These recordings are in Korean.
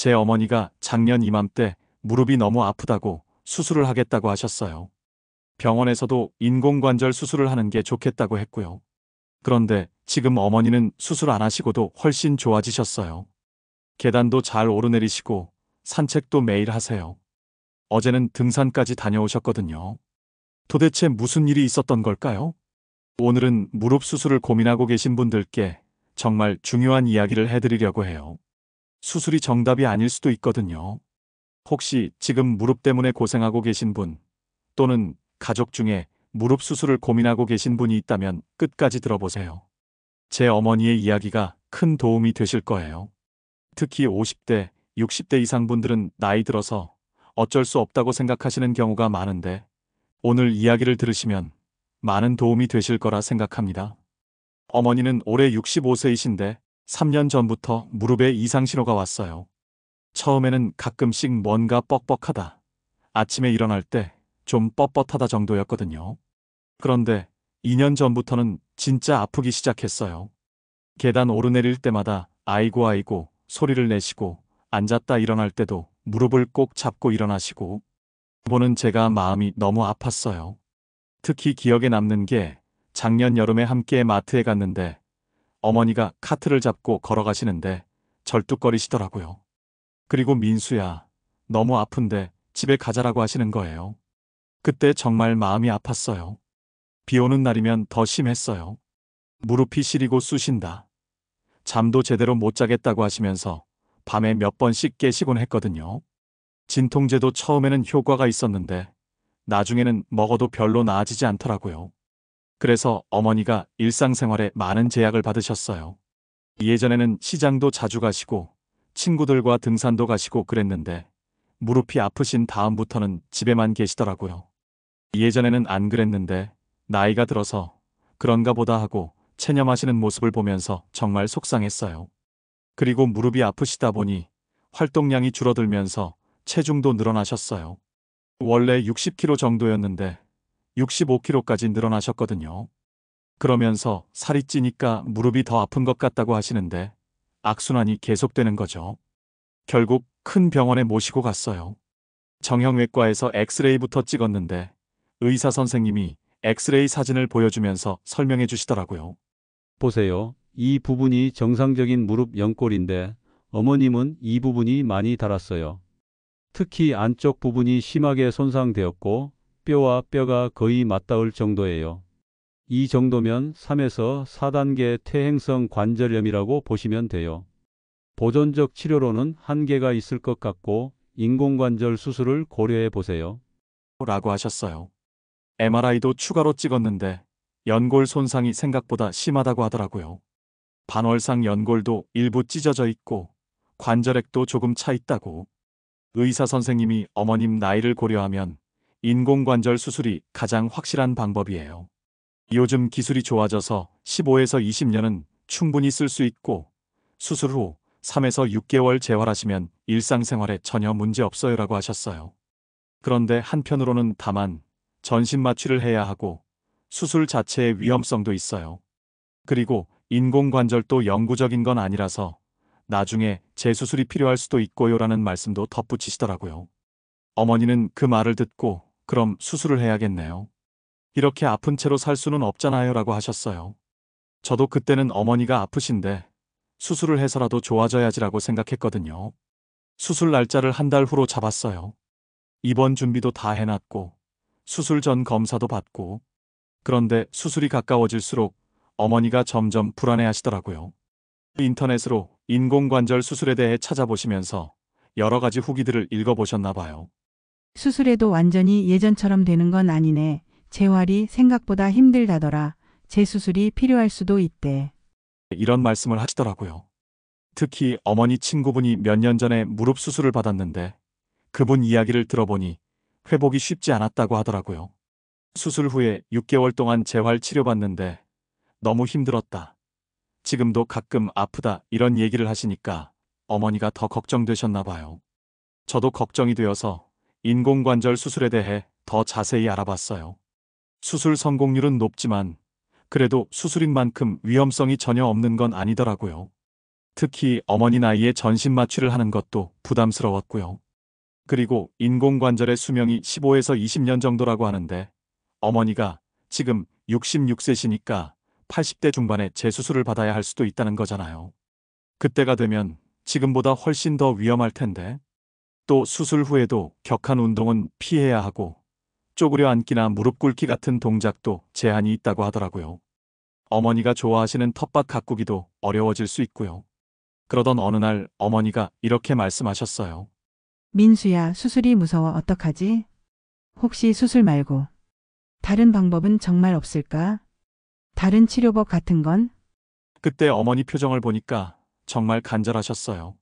제 어머니가 작년 이맘때 무릎이 너무 아프다고 수술을 하겠다고 하셨어요. 병원에서도 인공관절 수술을 하는 게 좋겠다고 했고요. 그런데 지금 어머니는 수술 안 하시고도 훨씬 좋아지셨어요. 계단도 잘 오르내리시고 산책도 매일 하세요. 어제는 등산까지 다녀오셨거든요. 도대체 무슨 일이 있었던 걸까요? 오늘은 무릎 수술을 고민하고 계신 분들께 정말 중요한 이야기를 해드리려고 해요. 수술이 정답이 아닐 수도 있거든요. 혹시 지금 무릎 때문에 고생하고 계신 분, 또는 가족 중에 무릎 수술을 고민하고 계신 분이 있다면 끝까지 들어보세요. 제 어머니의 이야기가 큰 도움이 되실 거예요. 특히 50대, 60대 이상 분들은 나이 들어서 어쩔 수 없다고 생각하시는 경우가 많은데, 오늘 이야기를 들으시면 많은 도움이 되실 거라 생각합니다. 어머니는 올해 65세이신데 3년 전부터 무릎에 이상 신호가 왔어요. 처음에는 가끔씩 뭔가 뻑뻑하다, 아침에 일어날 때 좀 뻣뻣하다 정도였거든요. 그런데 2년 전부터는 진짜 아프기 시작했어요. 계단 오르내릴 때마다 아이고 아이고 소리를 내시고, 앉았다 일어날 때도 무릎을 꼭 잡고 일어나시고, 보는 제가 마음이 너무 아팠어요. 특히 기억에 남는 게 작년 여름에 함께 마트에 갔는데 어머니가 카트를 잡고 걸어가시는데 절뚝거리시더라고요. 그리고 민수야, 너무 아픈데 집에 가자라고 하시는 거예요. 그때 정말 마음이 아팠어요. 비 오는 날이면 더 심했어요. 무릎이 시리고 쑤신다. 잠도 제대로 못 자겠다고 하시면서 밤에 몇 번씩 깨시곤 했거든요. 진통제도 처음에는 효과가 있었는데 나중에는 먹어도 별로 나아지지 않더라고요. 그래서 어머니가 일상생활에 많은 제약을 받으셨어요. 예전에는 시장도 자주 가시고 친구들과 등산도 가시고 그랬는데 무릎이 아프신 다음부터는 집에만 계시더라고요. 예전에는 안 그랬는데 나이가 들어서 그런가 보다 하고 체념하시는 모습을 보면서 정말 속상했어요. 그리고 무릎이 아프시다 보니 활동량이 줄어들면서 체중도 늘어나셨어요. 원래 60kg 정도였는데 65kg까지 늘어나셨거든요. 그러면서 살이 찌니까 무릎이 더 아픈 것 같다고 하시는데 악순환이 계속되는 거죠. 결국 큰 병원에 모시고 갔어요. 정형외과에서 엑스레이부터 찍었는데 의사 선생님이 엑스레이 사진을 보여주면서 설명해 주시더라고요. 보세요. 이 부분이 정상적인 무릎 연골인데 어머님은 이 부분이 많이 닳았어요. 특히 안쪽 부분이 심하게 손상되었고 뼈와 뼈가 거의 맞닿을 정도예요. 이 정도면 3에서 4단계 퇴행성 관절염이라고 보시면 돼요. 보존적 치료로는 한계가 있을 것 같고 인공관절 수술을 고려해 보세요. 라고 하셨어요. MRI도 추가로 찍었는데 연골 손상이 생각보다 심하다고 하더라고요. 반월상 연골도 일부 찢어져 있고 관절액도 조금 차 있다고. 의사 선생님이 어머님 나이를 고려하면 인공관절 수술이 가장 확실한 방법이에요. 요즘 기술이 좋아져서 15에서 20년은 충분히 쓸 수 있고 수술 후 3에서 6개월 재활하시면 일상생활에 전혀 문제 없어요라고 하셨어요. 그런데 한편으로는 다만 전신 마취를 해야 하고 수술 자체의 위험성도 있어요. 그리고 인공관절도 영구적인 건 아니라서 나중에 재수술이 필요할 수도 있고요라는 말씀도 덧붙이시더라고요. 어머니는 그 말을 듣고 그럼 수술을 해야겠네요. 이렇게 아픈 채로 살 수는 없잖아요라고 하셨어요. 저도 그때는 어머니가 아프신데 수술을 해서라도 좋아져야지라고 생각했거든요. 수술 날짜를 한 달 후로 잡았어요. 입원 준비도 다 해놨고 수술 전 검사도 받고. 그런데 수술이 가까워질수록 어머니가 점점 불안해하시더라고요. 인터넷으로 인공관절 수술에 대해 찾아보시면서 여러 가지 후기들을 읽어보셨나 봐요. 수술해도 완전히 예전처럼 되는 건 아니네. 재활이 생각보다 힘들다더라. 재수술이 필요할 수도 있대. 이런 말씀을 하시더라고요. 특히 어머니 친구분이 몇 년 전에 무릎 수술을 받았는데 그분 이야기를 들어보니 회복이 쉽지 않았다고 하더라고요. 수술 후에 6개월 동안 재활 치료받는데 너무 힘들었다. 지금도 가끔 아프다 이런 얘기를 하시니까 어머니가 더 걱정되셨나 봐요. 저도 걱정이 되어서 인공관절 수술에 대해 더 자세히 알아봤어요. 수술 성공률은 높지만 그래도 수술인 만큼 위험성이 전혀 없는 건 아니더라고요. 특히 어머니 나이에 전신 마취를 하는 것도 부담스러웠고요. 그리고 인공관절의 수명이 15에서 20년 정도라고 하는데 어머니가 지금 66세시니까 80대 중반에 재수술을 받아야 할 수도 있다는 거잖아요. 그때가 되면 지금보다 훨씬 더 위험할 텐데 또 수술 후에도 격한 운동은 피해야 하고 쪼그려 앉기나 무릎 꿇기 같은 동작도 제한이 있다고 하더라고요. 어머니가 좋아하시는 텃밭 가꾸기도 어려워질 수 있고요. 그러던 어느 날 어머니가 이렇게 말씀하셨어요. 민수야, 수술이 무서워. 어떡하지? 혹시 수술 말고 다른 방법은 정말 없을까? 다른 치료법 같은 건? 그때 어머니 표정을 보니까 정말 간절하셨어요.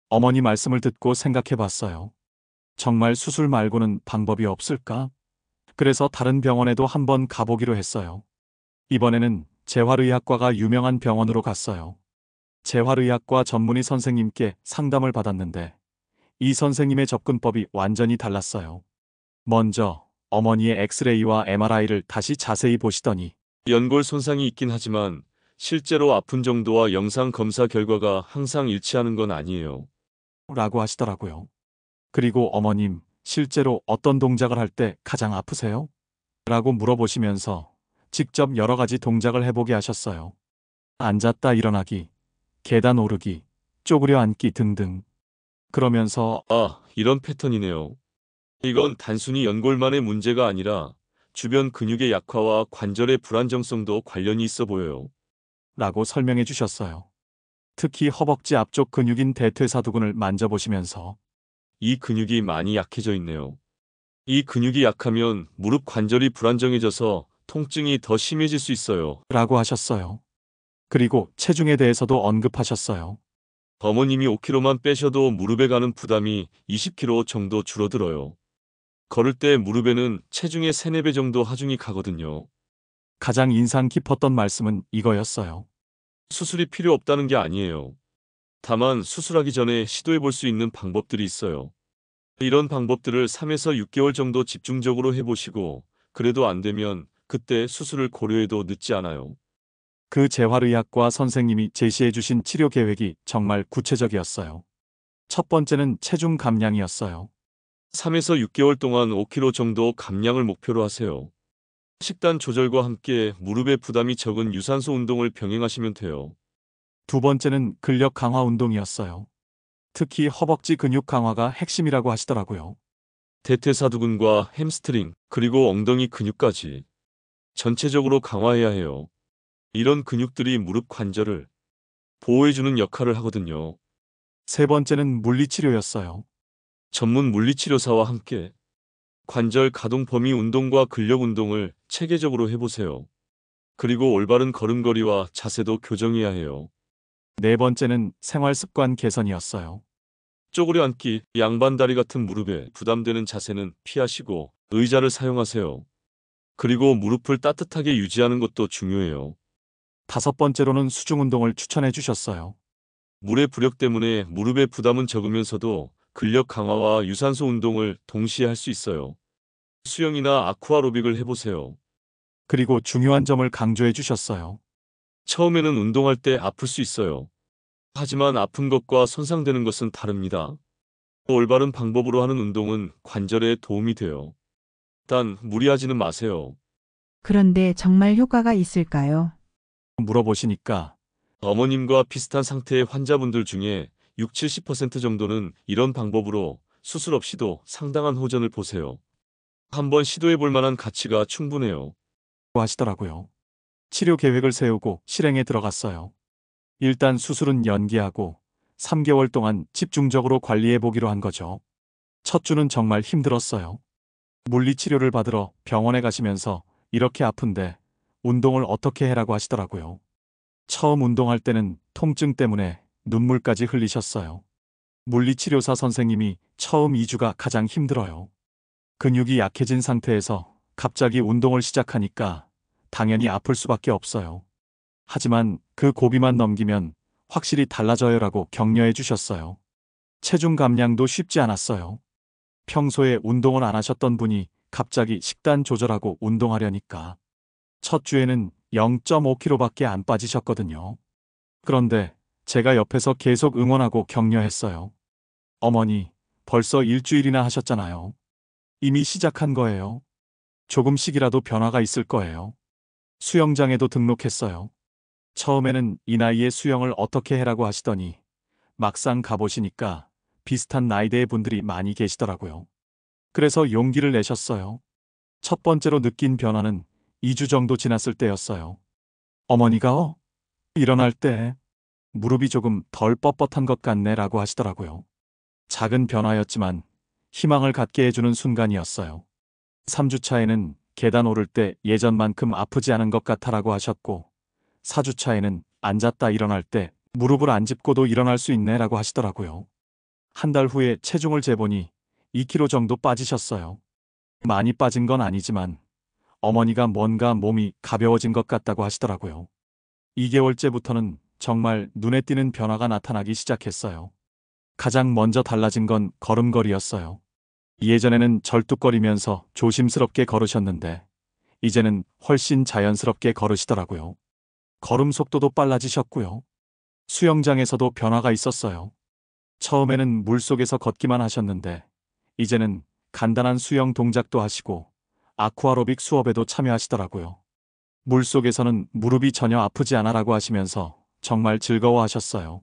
어머니 말씀을 듣고 생각해 봤어요. 정말 수술 말고는 방법이 없을까? 그래서 다른 병원에도 한번 가보기로 했어요. 이번에는 재활의학과가 유명한 병원으로 갔어요. 재활의학과 전문의 선생님께 상담을 받았는데 이 선생님의 접근법이 완전히 달랐어요. 먼저 어머니의 엑스레이와 MRI를 다시 자세히 보시더니 연골 손상이 있긴 하지만 실제로 아픈 정도와 영상 검사 결과가 항상 일치하는 건 아니에요. 라고 하시더라고요. 그리고 어머님, 실제로 어떤 동작을 할 때 가장 아프세요? 라고 물어보시면서 직접 여러 가지 동작을 해보게 하셨어요. 앉았다 일어나기, 계단 오르기, 쪼그려 앉기 등등. 그러면서 아, 이런 패턴이네요. 이건 단순히 연골만의 문제가 아니라 주변 근육의 약화와 관절의 불안정성도 관련이 있어 보여요. 라고 설명해 주셨어요. 특히 허벅지 앞쪽 근육인 대퇴사두근을 만져보시면서 이 근육이 많이 약해져 있네요. 이 근육이 약하면 무릎 관절이 불안정해져서 통증이 더 심해질 수 있어요. 라고 하셨어요. 그리고 체중에 대해서도 언급하셨어요. 어머님이 5kg만 빼셔도 무릎에 가는 부담이 20kg 정도 줄어들어요. 걸을 때 무릎에는 체중의 3, 4배 정도 하중이 가거든요. 가장 인상 깊었던 말씀은 이거였어요. 수술이 필요 없다는 게 아니에요. 다만 수술하기 전에 시도해 볼 수 있는 방법들이 있어요. 이런 방법들을 3에서 6개월 정도 집중적으로 해보시고 그래도 안 되면 그때 수술을 고려해도 늦지 않아요. 그 재활의학과 선생님이 제시해 주신 치료 계획이 정말 구체적이었어요. 첫 번째는 체중 감량이었어요. 3에서 6개월 동안 5kg 정도 감량을 목표로 하세요. 식단 조절과 함께 무릎의 부담이 적은 유산소 운동을 병행하시면 돼요. 두 번째는 근력 강화 운동이었어요. 특히 허벅지 근육 강화가 핵심이라고 하시더라고요. 대퇴사두근과 햄스트링, 그리고 엉덩이 근육까지 전체적으로 강화해야 해요. 이런 근육들이 무릎 관절을 보호해주는 역할을 하거든요. 세 번째는 물리치료였어요. 전문 물리치료사와 함께 관절 가동 범위 운동과 근력 운동을 체계적으로 해보세요. 그리고 올바른 걸음걸이와 자세도 교정해야 해요. 네 번째는 생활 습관 개선이었어요. 쪼그려 앉기, 양반다리 같은 무릎에 부담되는 자세는 피하시고 의자를 사용하세요. 그리고 무릎을 따뜻하게 유지하는 것도 중요해요. 다섯 번째로는 수중 운동을 추천해 주셨어요. 물의 부력 때문에 무릎의 부담은 적으면서도 근력 강화와 유산소 운동을 동시에 할 수 있어요. 수영이나 아쿠아로빅을 해보세요. 그리고 중요한 점을 강조해 주셨어요. 처음에는 운동할 때 아플 수 있어요. 하지만 아픈 것과 손상되는 것은 다릅니다. 올바른 방법으로 하는 운동은 관절에 도움이 돼요. 단 무리하지는 마세요. 그런데 정말 효과가 있을까요? 물어보시니까 어머님과 비슷한 상태의 환자분들 중에 6, 70% 정도는 이런 방법으로 수술 없이도 상당한 호전을 보세요. 한번 시도해 볼 만한 가치가 충분해요. 하시더라고요. 치료 계획을 세우고 실행에 들어갔어요. 일단 수술은 연기하고 3개월 동안 집중적으로 관리해 보기로 한 거죠. 첫 주는 정말 힘들었어요. 물리치료를 받으러 병원에 가시면서 이렇게 아픈데 운동을 어떻게 해라고 하시더라고요. 처음 운동할 때는 통증 때문에 눈물까지 흘리셨어요. 물리치료사 선생님이 처음 2주가 가장 힘들어요. 근육이 약해진 상태에서 갑자기 운동을 시작하니까 당연히 아플 수밖에 없어요. 하지만 그 고비만 넘기면 확실히 달라져요라고 격려해 주셨어요. 체중 감량도 쉽지 않았어요. 평소에 운동을 안 하셨던 분이 갑자기 식단 조절하고 운동하려니까 첫 주에는 0.5kg밖에 안 빠지셨거든요. 그런데 제가 옆에서 계속 응원하고 격려했어요. 어머니, 벌써 일주일이나 하셨잖아요. 이미 시작한 거예요. 조금씩이라도 변화가 있을 거예요. 수영장에도 등록했어요. 처음에는 이 나이에 수영을 어떻게 해라고 하시더니 막상 가보시니까 비슷한 나이대의 분들이 많이 계시더라고요. 그래서 용기를 내셨어요. 첫 번째로 느낀 변화는 2주 정도 지났을 때였어요. 어머니가 일어날 때 무릎이 조금 덜 뻣뻣한 것 같네 라고 하시더라고요. 작은 변화였지만 희망을 갖게 해주는 순간이었어요. 3주 차에는 계단 오를 때 예전만큼 아프지 않은 것 같아라고 하셨고 4주 차에는 앉았다 일어날 때 무릎을 안 짚고도 일어날 수 있네 라고 하시더라고요. 한 달 후에 체중을 재보니 2kg 정도 빠지셨어요. 많이 빠진 건 아니지만 어머니가 뭔가 몸이 가벼워진 것 같다고 하시더라고요. 2개월째부터는 정말 눈에 띄는 변화가 나타나기 시작했어요. 가장 먼저 달라진 건 걸음걸이였어요. 예전에는 절뚝거리면서 조심스럽게 걸으셨는데 이제는 훨씬 자연스럽게 걸으시더라고요. 걸음 속도도 빨라지셨고요. 수영장에서도 변화가 있었어요. 처음에는 물속에서 걷기만 하셨는데 이제는 간단한 수영 동작도 하시고 아쿠아로빅 수업에도 참여하시더라고요. 물속에서는 무릎이 전혀 아프지 않아라고 하시면서 정말 즐거워하셨어요.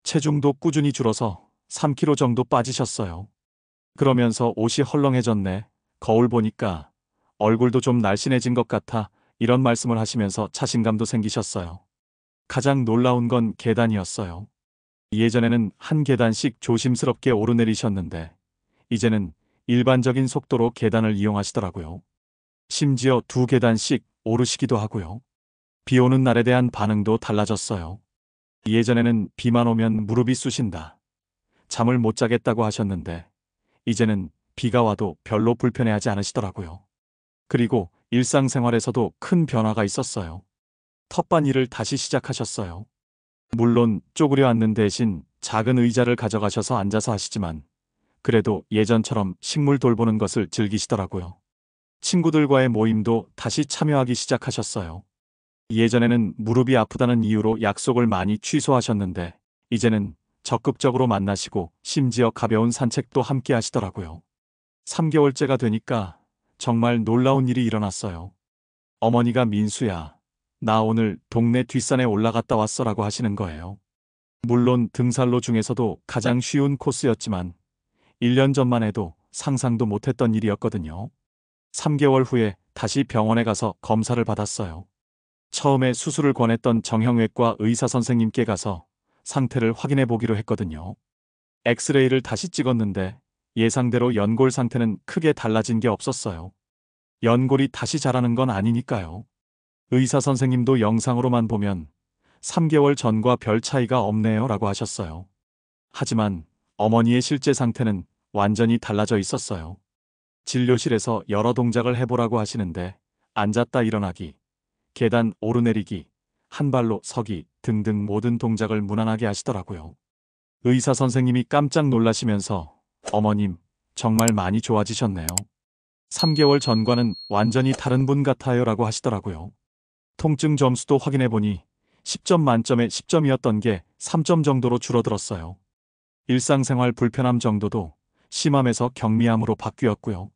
체중도 꾸준히 줄어서 3kg 정도 빠지셨어요. 그러면서 옷이 헐렁해졌네. 거울 보니까 얼굴도 좀 날씬해진 것 같아. 이런 말씀을 하시면서 자신감도 생기셨어요. 가장 놀라운 건 계단이었어요. 예전에는 한 계단씩 조심스럽게 오르내리셨는데 이제는 일반적인 속도로 계단을 이용하시더라고요. 심지어 2계단씩 오르시기도 하고요. 비 오는 날에 대한 반응도 달라졌어요. 예전에는 비만 오면 무릎이 쑤신다. 잠을 못 자겠다고 하셨는데 이제는 비가 와도 별로 불편해하지 않으시더라고요. 그리고 일상생활에서도 큰 변화가 있었어요. 텃밭일을 다시 시작하셨어요. 물론 쪼그려 앉는 대신 작은 의자를 가져가셔서 앉아서 하시지만 그래도 예전처럼 식물 돌보는 것을 즐기시더라고요. 친구들과의 모임도 다시 참여하기 시작하셨어요. 예전에는 무릎이 아프다는 이유로 약속을 많이 취소하셨는데 이제는 적극적으로 만나시고 심지어 가벼운 산책도 함께 하시더라고요. 3개월째가 되니까 정말 놀라운 일이 일어났어요. 어머니가 민수야, 나 오늘 동네 뒷산에 올라갔다 왔어라고 하시는 거예요. 물론 등산로 중에서도 가장 쉬운 코스였지만 1년 전만 해도 상상도 못했던 일이었거든요. 3개월 후에 다시 병원에 가서 검사를 받았어요. 처음에 수술을 권했던 정형외과 의사 선생님께 가서 상태를 확인해 보기로 했거든요. 엑스레이를 다시 찍었는데 예상대로 연골 상태는 크게 달라진 게 없었어요. 연골이 다시 자라는 건 아니니까요. 의사 선생님도 영상으로만 보면 3개월 전과 별 차이가 없네요 라고 하셨어요. 하지만 어머니의 실제 상태는 완전히 달라져 있었어요. 진료실에서 여러 동작을 해보라고 하시는데 앉았다 일어나기, 계단 오르내리기, 한 발로 서기 등등 모든 동작을 무난하게 하시더라고요. 의사 선생님이 깜짝 놀라시면서 어머님, 정말 많이 좋아지셨네요. 3개월 전과는 완전히 다른 분 같아요 라고 하시더라고요. 통증 점수도 확인해보니 10점 만점에 10점이었던 게 3점 정도로 줄어들었어요. 일상생활 불편함 정도도 심함에서 경미함으로 바뀌었고요.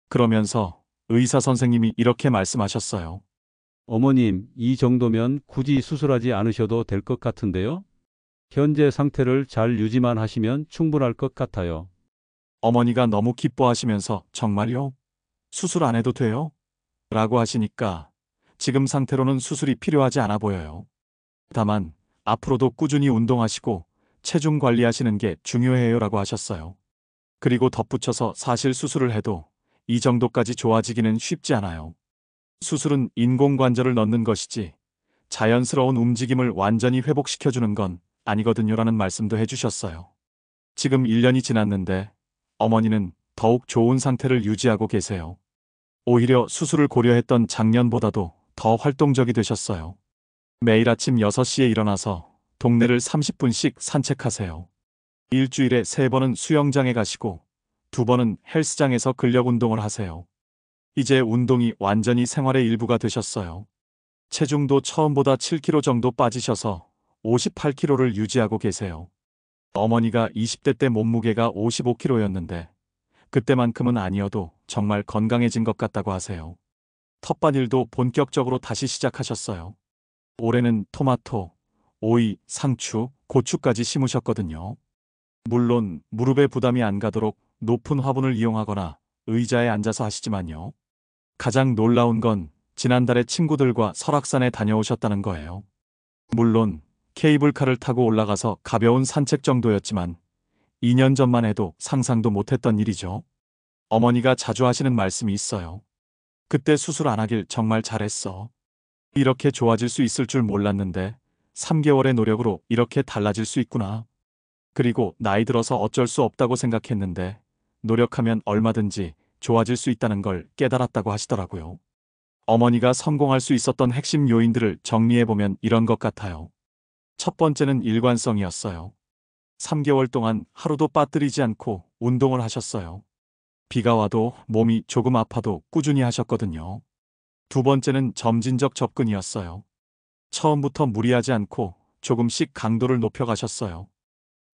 그러면서 의사 선생님이 이렇게 말씀하셨어요. 어머님, 이 정도면 굳이 수술하지 않으셔도 될 것 같은데요? 현재 상태를 잘 유지만 하시면 충분할 것 같아요. 어머니가 너무 기뻐하시면서 정말요? 수술 안 해도 돼요? 라고 하시니까 지금 상태로는 수술이 필요하지 않아 보여요. 다만 앞으로도 꾸준히 운동하시고 체중 관리하시는 게 중요해요 라고 하셨어요. 그리고 덧붙여서 사실 수술을 해도 이 정도까지 좋아지기는 쉽지 않아요. 수술은 인공관절을 넣는 것이지 자연스러운 움직임을 완전히 회복시켜주는 건 아니거든요 라는 말씀도 해주셨어요. 지금 1년이 지났는데 어머니는 더욱 좋은 상태를 유지하고 계세요. 오히려 수술을 고려했던 작년보다도 더 활동적이 되셨어요. 매일 아침 6시에 일어나서 동네를 30분씩 산책하세요. 일주일에 3번은 수영장에 가시고 2번은 헬스장에서 근력 운동을 하세요. 이제 운동이 완전히 생활의 일부가 되셨어요. 체중도 처음보다 7kg 정도 빠지셔서 58kg를 유지하고 계세요. 어머니가 20대 때 몸무게가 55kg였는데 그때만큼은 아니어도 정말 건강해진 것 같다고 하세요. 텃밭일도 본격적으로 다시 시작하셨어요. 올해는 토마토, 오이, 상추, 고추까지 심으셨거든요. 물론 무릎에 부담이 안 가도록 높은 화분을 이용하거나 의자에 앉아서 하시지만요. 가장 놀라운 건 지난달에 친구들과 설악산에 다녀오셨다는 거예요. 물론 케이블카를 타고 올라가서 가벼운 산책 정도였지만 2년 전만 해도 상상도 못했던 일이죠. 어머니가 자주 하시는 말씀이 있어요. 그때 수술 안 하길 정말 잘했어. 이렇게 좋아질 수 있을 줄 몰랐는데 3개월의 노력으로 이렇게 달라질 수 있구나. 그리고 나이 들어서 어쩔 수 없다고 생각했는데 노력하면 얼마든지 좋아질 수 있다는 걸 깨달았다고 하시더라고요. 어머니가 성공할 수 있었던 핵심 요인들을 정리해보면 이런 것 같아요. 첫 번째는 일관성이었어요. 3개월 동안 하루도 빠뜨리지 않고 운동을 하셨어요. 비가 와도 몸이 조금 아파도 꾸준히 하셨거든요. 두 번째는 점진적 접근이었어요. 처음부터 무리하지 않고 조금씩 강도를 높여가셨어요.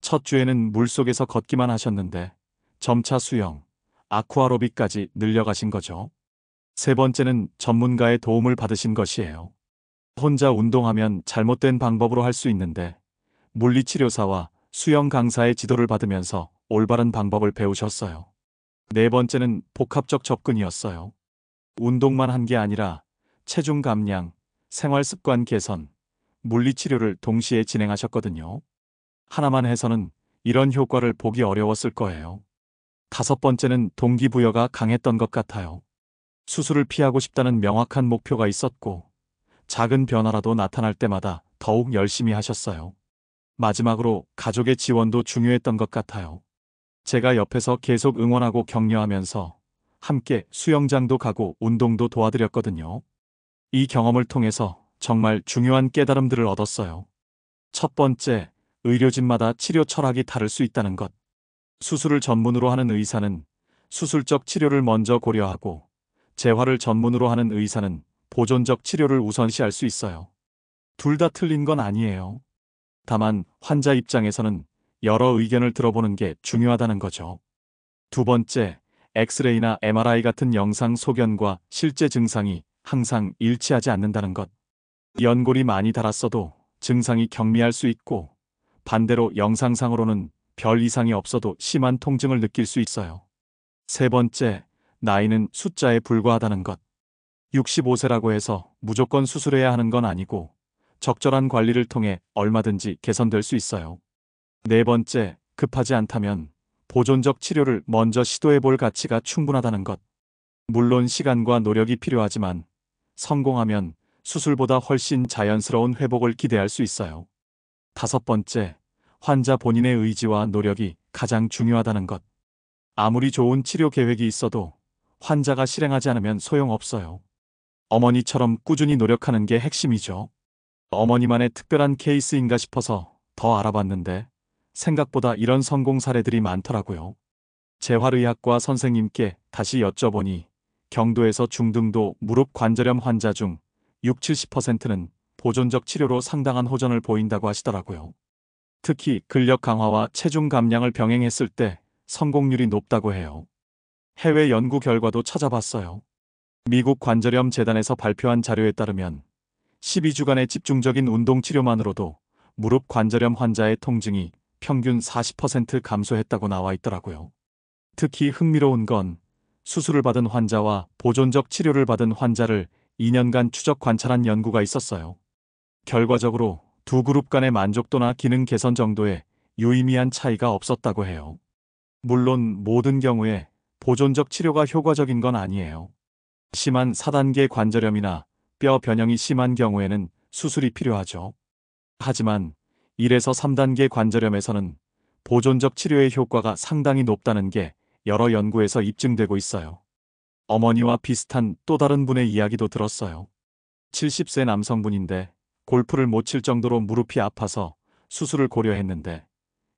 첫 주에는 물속에서 걷기만 하셨는데 점차 수영, 아쿠아로빅까지 늘려가신 거죠. 세 번째는 전문가의 도움을 받으신 것이에요. 혼자 운동하면 잘못된 방법으로 할 수 있는데 물리치료사와 수영 강사의 지도를 받으면서 올바른 방법을 배우셨어요. 네 번째는 복합적 접근이었어요. 운동만 한 게 아니라 체중 감량, 생활습관 개선, 물리치료를 동시에 진행하셨거든요. 하나만 해서는 이런 효과를 보기 어려웠을 거예요. 다섯 번째는 동기부여가 강했던 것 같아요. 수술을 피하고 싶다는 명확한 목표가 있었고 작은 변화라도 나타날 때마다 더욱 열심히 하셨어요. 마지막으로 가족의 지원도 중요했던 것 같아요. 제가 옆에서 계속 응원하고 격려하면서 함께 수영장도 가고 운동도 도와드렸거든요. 이 경험을 통해서 정말 중요한 깨달음들을 얻었어요. 첫 번째, 의료진마다 치료 철학이 다를 수 있다는 것. 수술을 전문으로 하는 의사는 수술적 치료를 먼저 고려하고 재활을 전문으로 하는 의사는 보존적 치료를 우선시할 수 있어요. 둘 다 틀린 건 아니에요. 다만 환자 입장에서는 여러 의견을 들어보는 게 중요하다는 거죠. 두 번째, 엑스레이나 MRI 같은 영상 소견과 실제 증상이 항상 일치하지 않는다는 것. 연골이 많이 닳았어도 증상이 경미할 수 있고 반대로 영상상으로는 별 이상이 없어도 심한 통증을 느낄 수 있어요. 세 번째, 나이는 숫자에 불과하다는 것. 65세라고 해서 무조건 수술해야 하는 건 아니고 적절한 관리를 통해 얼마든지 개선될 수 있어요. 네 번째, 급하지 않다면 보존적 치료를 먼저 시도해 볼 가치가 충분하다는 것. 물론 시간과 노력이 필요하지만 성공하면 수술보다 훨씬 자연스러운 회복을 기대할 수 있어요. 다섯 번째, 환자 본인의 의지와 노력이 가장 중요하다는 것. 아무리 좋은 치료 계획이 있어도 환자가 실행하지 않으면 소용없어요. 어머니처럼 꾸준히 노력하는 게 핵심이죠. 어머니만의 특별한 케이스인가 싶어서 더 알아봤는데 생각보다 이런 성공 사례들이 많더라고요. 재활의학과 선생님께 다시 여쭤보니 경도에서 중등도 무릎 관절염 환자 중 60~70%는 보존적 치료로 상당한 호전을 보인다고 하시더라고요. 특히 근력 강화와 체중 감량을 병행했을 때 성공률이 높다고 해요. 해외 연구 결과도 찾아봤어요. 미국 관절염 재단에서 발표한 자료에 따르면 12주간의 집중적인 운동 치료만으로도 무릎 관절염 환자의 통증이 평균 40% 감소했다고 나와 있더라고요. 특히 흥미로운 건 수술을 받은 환자와 보존적 치료를 받은 환자를 2년간 추적 관찰한 연구가 있었어요. 결과적으로 두 그룹 간의 만족도나 기능 개선 정도에 유의미한 차이가 없었다고 해요. 물론 모든 경우에 보존적 치료가 효과적인 건 아니에요. 심한 4단계 관절염이나 뼈 변형이 심한 경우에는 수술이 필요하죠. 하지만 1에서 3단계 관절염에서는 보존적 치료의 효과가 상당히 높다는 게 여러 연구에서 입증되고 있어요. 어머니와 비슷한 또 다른 분의 이야기도 들었어요. 70세 남성분인데 골프를 못 칠 정도로 무릎이 아파서 수술을 고려했는데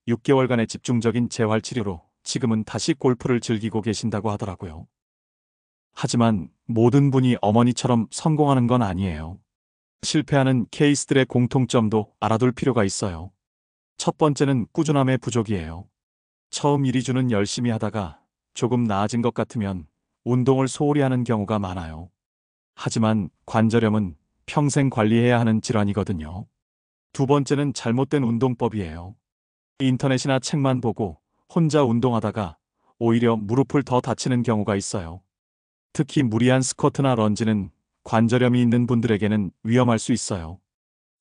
6개월간의 집중적인 재활치료로 지금은 다시 골프를 즐기고 계신다고 하더라고요. 하지만 모든 분이 어머니처럼 성공하는 건 아니에요. 실패하는 케이스들의 공통점도 알아둘 필요가 있어요. 첫 번째는 꾸준함의 부족이에요. 처음 1~2주는 열심히 하다가 조금 나아진 것 같으면 운동을 소홀히 하는 경우가 많아요. 하지만 관절염은 평생 관리해야 하는 질환이거든요. 두 번째는 잘못된 운동법이에요. 인터넷이나 책만 보고 혼자 운동하다가 오히려 무릎을 더 다치는 경우가 있어요. 특히 무리한 스쿼트나 런지는 관절염이 있는 분들에게는 위험할 수 있어요.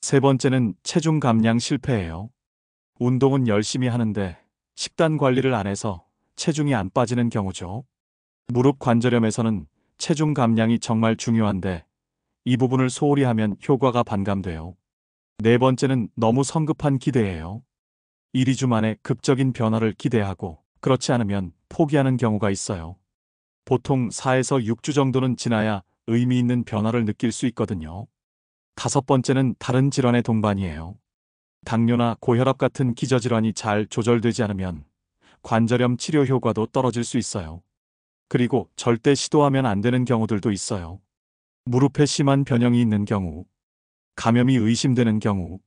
세 번째는 체중 감량 실패예요. 운동은 열심히 하는데 식단 관리를 안 해서 체중이 안 빠지는 경우죠. 무릎 관절염에서는 체중 감량이 정말 중요한데 이 부분을 소홀히 하면 효과가 반감돼요. 네 번째는 너무 성급한 기대예요. 1~2주 만에 극적인 변화를 기대하고 그렇지 않으면 포기하는 경우가 있어요. 보통 4에서 6주 정도는 지나야 의미 있는 변화를 느낄 수 있거든요. 다섯 번째는 다른 질환의 동반이에요. 당뇨나 고혈압 같은 기저질환이 잘 조절되지 않으면 관절염 치료 효과도 떨어질 수 있어요. 그리고 절대 시도하면 안 되는 경우들도 있어요. 무릎에 심한 변형이 있는 경우, 감염이 의심되는 경우,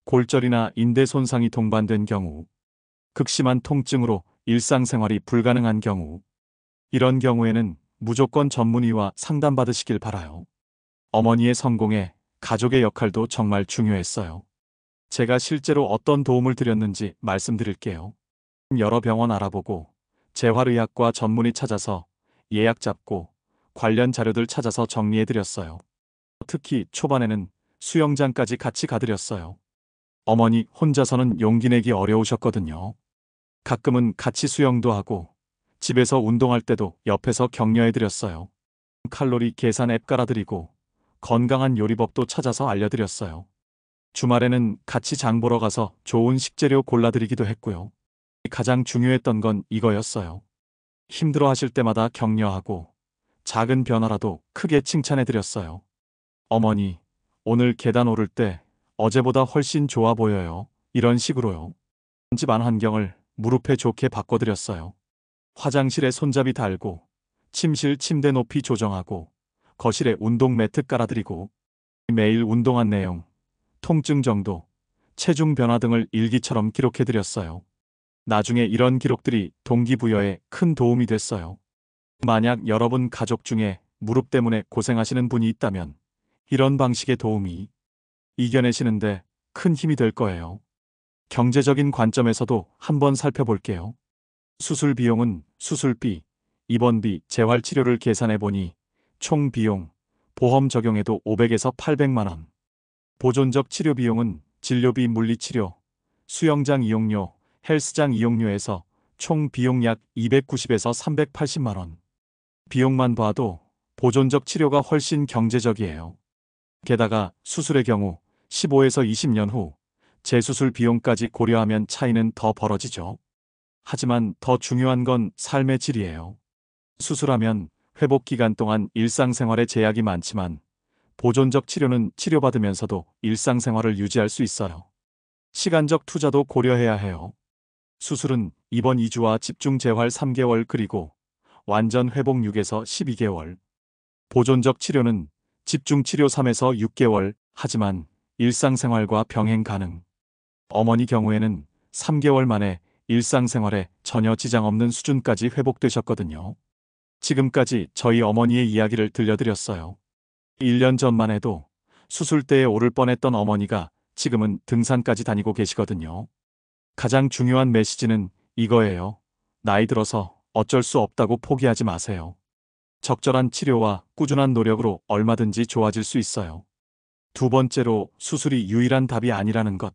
골절이나 인대 손상이 동반된 경우, 극심한 통증으로 일상생활이 불가능한 경우, 이런 경우에는 무조건 전문의와 상담받으시길 바라요. 어머니의 성공에 가족의 역할도 정말 중요했어요. 제가 실제로 어떤 도움을 드렸는지 말씀드릴게요. 여러 병원 알아보고 재활의학과 전문의 찾아서 예약 잡고 관련 자료들 찾아서 정리해드렸어요. 특히 초반에는 수영장까지 같이 가드렸어요. 어머니 혼자서는 용기 내기 어려우셨거든요. 가끔은 같이 수영도 하고 집에서 운동할 때도 옆에서 격려해드렸어요. 칼로리 계산 앱 깔아드리고 건강한 요리법도 찾아서 알려드렸어요. 주말에는 같이 장 보러 가서 좋은 식재료 골라드리기도 했고요. 가장 중요했던 건 이거였어요. 힘들어 하실 때마다 격려하고 작은 변화라도 크게 칭찬해드렸어요. 어머니, 오늘 계단 오를 때 어제보다 훨씬 좋아 보여요. 이런 식으로요. 집 안 환경을 무릎에 좋게 바꿔드렸어요. 화장실에 손잡이 달고 침실 침대 높이 조정하고 거실에 운동 매트 깔아드리고 매일 운동한 내용, 통증 정도, 체중 변화 등을 일기처럼 기록해드렸어요. 나중에 이런 기록들이 동기부여에 큰 도움이 됐어요. 만약 여러분 가족 중에 무릎 때문에 고생하시는 분이 있다면 이런 방식의 도움이 이겨내시는데 큰 힘이 될 거예요. 경제적인 관점에서도 한번 살펴볼게요. 수술 비용은 수술비, 입원비, 재활치료를 계산해보니 총 비용, 보험 적용해도 500에서 800만 원. 보존적 치료 비용은 진료비, 물리치료, 수영장 이용료, 헬스장 이용료에서 총 비용 약 290에서 380만 원. 비용만 봐도 보존적 치료가 훨씬 경제적이에요. 게다가 수술의 경우 15에서 20년 후 재수술 비용까지 고려하면 차이는 더 벌어지죠. 하지만 더 중요한 건 삶의 질이에요. 수술하면 회복 기간 동안 일상생활에 제약이 많지만 보존적 치료는 치료받으면서도 일상생활을 유지할 수 있어요. 시간적 투자도 고려해야 해요. 수술은 입원 2주와 집중 재활 3개월 그리고 완전 회복 6에서 12개월. 보존적 치료는 집중 치료 3에서 6개월 하지만 일상생활과 병행 가능. 어머니 경우에는 3개월 만에 일상생활에 전혀 지장 없는 수준까지 회복되셨거든요. 지금까지 저희 어머니의 이야기를 들려드렸어요. 1년 전만 해도 수술대에 오를 뻔했던 어머니가 지금은 등산까지 다니고 계시거든요. 가장 중요한 메시지는 이거예요. 나이 들어서 어쩔 수 없다고 포기하지 마세요. 적절한 치료와 꾸준한 노력으로 얼마든지 좋아질 수 있어요. 두 번째로 수술이 유일한 답이 아니라는 것.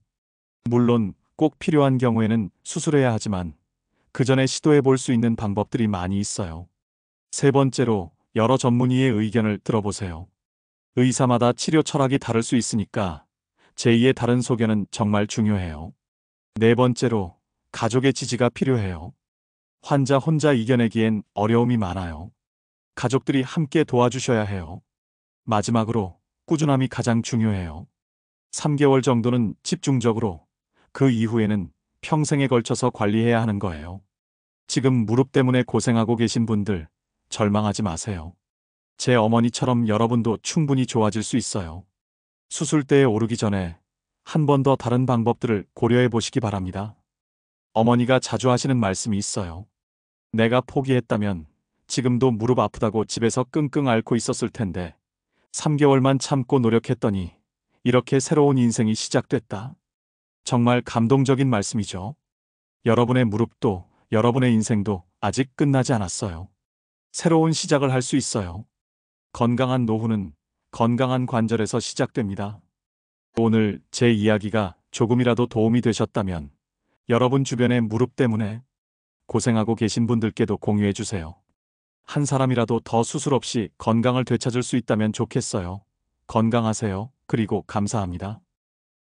물론 꼭 필요한 경우에는 수술해야 하지만 그 전에 시도해 볼 수 있는 방법들이 많이 있어요. 세 번째로 여러 전문의의 의견을 들어보세요. 의사마다 치료 철학이 다를 수 있으니까 제2의 다른 소견은 정말 중요해요. 네 번째로 가족의 지지가 필요해요. 환자 혼자 이겨내기엔 어려움이 많아요. 가족들이 함께 도와주셔야 해요. 마지막으로 꾸준함이 가장 중요해요. 3개월 정도는 집중적으로, 그 이후에는 평생에 걸쳐서 관리해야 하는 거예요. 지금 무릎 때문에 고생하고 계신 분들 절망하지 마세요. 제 어머니처럼 여러분도 충분히 좋아질 수 있어요. 수술대에 오르기 전에 한 번 더 다른 방법들을 고려해 보시기 바랍니다. 어머니가 자주 하시는 말씀이 있어요. 내가 포기했다면 지금도 무릎 아프다고 집에서 끙끙 앓고 있었을 텐데 3개월만 참고 노력했더니 이렇게 새로운 인생이 시작됐다. 정말 감동적인 말씀이죠. 여러분의 무릎도 여러분의 인생도 아직 끝나지 않았어요. 새로운 시작을 할 수 있어요. 건강한 노후는 건강한 관절에서 시작됩니다. 오늘 제 이야기가 조금이라도 도움이 되셨다면 여러분 주변의 무릎 때문에 고생하고 계신 분들께도 공유해 주세요. 한 사람이라도 더 수술 없이 건강을 되찾을 수 있다면 좋겠어요. 건강하세요. 그리고 감사합니다.